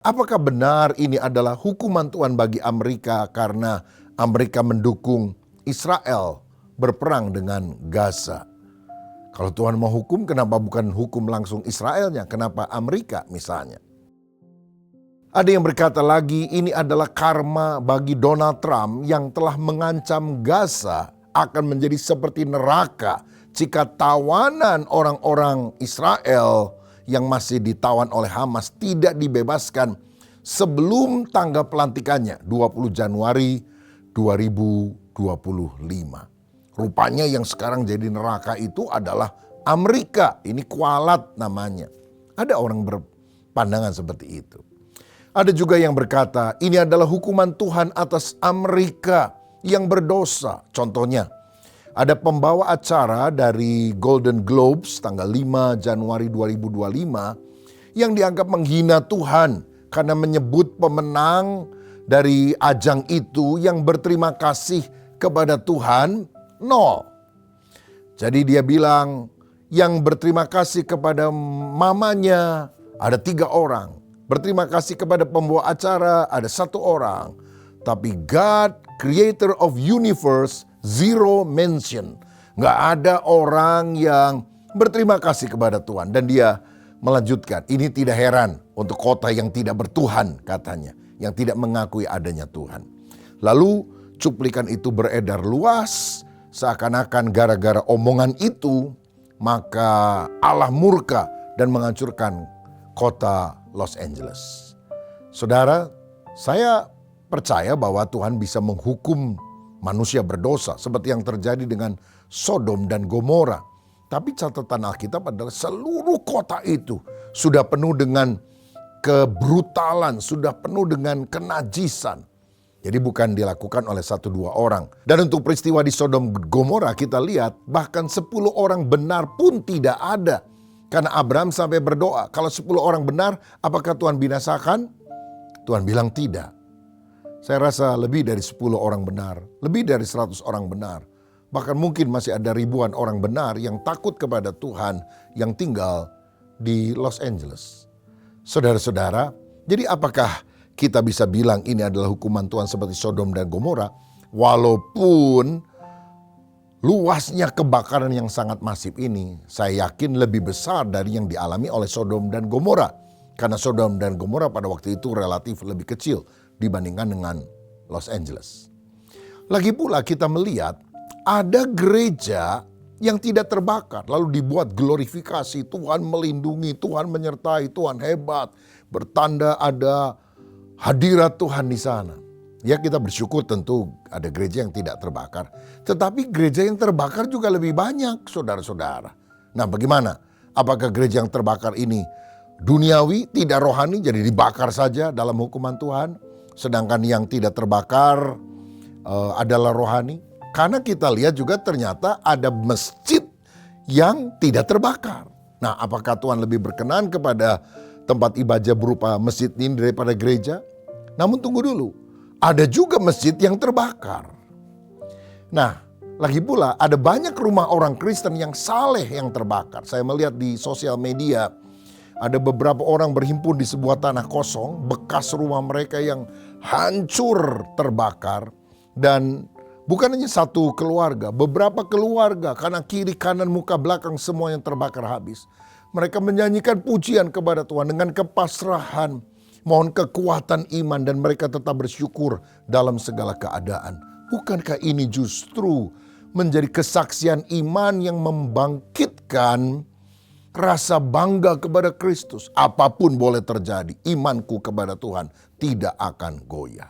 Apakah benar ini adalah hukuman Tuhan bagi Amerika karena Amerika mendukung Israel berperang dengan Gaza? Kalau Tuhan mau hukum, kenapa bukan hukum langsung Israelnya? Kenapa Amerika misalnya? Ada yang berkata lagi, ini adalah karma bagi Donald Trump yang telah mengancam Gaza akan menjadi seperti neraka jika tawanan orang-orang Israel yang masih ditawan oleh Hamas tidak dibebaskan sebelum tanggal pelantikannya 20 Januari 2025. Rupanya yang sekarang jadi neraka itu adalah Amerika. Ini kualat namanya. Ada orang berpandangan seperti itu. Ada juga yang berkata ini adalah hukuman Tuhan atas Amerika yang berdosa. Contohnya, ada pembawa acara dari Golden Globes tanggal 5 Januari 2025 yang dianggap menghina Tuhan karena menyebut pemenang dari ajang itu yang berterima kasih kepada Tuhan 0. Jadi dia bilang yang berterima kasih kepada mamanya ada 3 orang. Berterima kasih kepada pembawa acara ada 1 orang. Tapi God, creator of universe, 0 mention. Nggak ada orang yang berterima kasih kepada Tuhan. Dan dia melanjutkan, ini tidak heran untuk kota yang tidak bertuhan katanya. Yang tidak mengakui adanya Tuhan. Lalu cuplikan itu beredar luas. Seakan-akan gara-gara omongan itu, maka Allah murka dan menghancurkan kota Los Angeles. Saudara, saya percaya bahwa Tuhan bisa menghukum manusia berdosa seperti yang terjadi dengan Sodom dan Gomora. Tapi catatan Alkitab adalah seluruh kota itu sudah penuh dengan kebrutalan, sudah penuh dengan kenajisan. Jadi bukan dilakukan oleh 1-2 orang. Dan untuk peristiwa di Sodom Gomora kita lihat bahkan 10 orang benar pun tidak ada. Karena Abraham sampai berdoa, kalau 10 orang benar apakah Tuhan binasakan? Tuhan bilang tidak. Saya rasa lebih dari 10 orang benar, lebih dari 100 orang benar. Bahkan mungkin masih ada ribuan orang benar yang takut kepada Tuhan yang tinggal di Los Angeles. Saudara-saudara, jadi apakah kita bisa bilang ini adalah hukuman Tuhan seperti Sodom dan Gomora? Walaupun luasnya kebakaran yang sangat masif ini, saya yakin lebih besar dari yang dialami oleh Sodom dan Gomora. Karena Sodom dan Gomora pada waktu itu relatif lebih kecil dibandingkan dengan Los Angeles. Lagi pula kita melihat ada gereja yang tidak terbakar. Lalu dibuat glorifikasi, Tuhan melindungi, Tuhan menyertai, Tuhan hebat. Bertanda ada hadirat Tuhan di sana. Ya kita bersyukur tentu ada gereja yang tidak terbakar. Tetapi gereja yang terbakar juga lebih banyak saudara-saudara. Nah bagaimana? Apakah gereja yang terbakar ini duniawi, tidak rohani, jadi dibakar saja dalam hukuman Tuhan? Sedangkan yang tidak terbakar adalah rohani? Karena kita lihat juga ternyata ada masjid yang tidak terbakar. Nah apakah Tuhan lebih berkenan kepada tempat ibadah berupa masjid ini daripada gereja? Namun tunggu dulu. Ada juga masjid yang terbakar. Nah, lagi pula ada banyak rumah orang Kristen yang saleh yang terbakar. Saya melihat di sosial media ada beberapa orang berhimpun di sebuah tanah kosong, bekas rumah mereka yang hancur terbakar. Dan bukan hanya satu keluarga, beberapa keluarga karena kiri, kanan, muka, belakang semua yang terbakar habis. Mereka menyanyikan pujian kepada Tuhan dengan kepasrahan. Mohon kekuatan iman dan mereka tetap bersyukur dalam segala keadaan. Bukankah ini justru menjadi kesaksian iman yang membangkitkan rasa bangga kepada Kristus? Apapun boleh terjadi, imanku kepada Tuhan tidak akan goyah.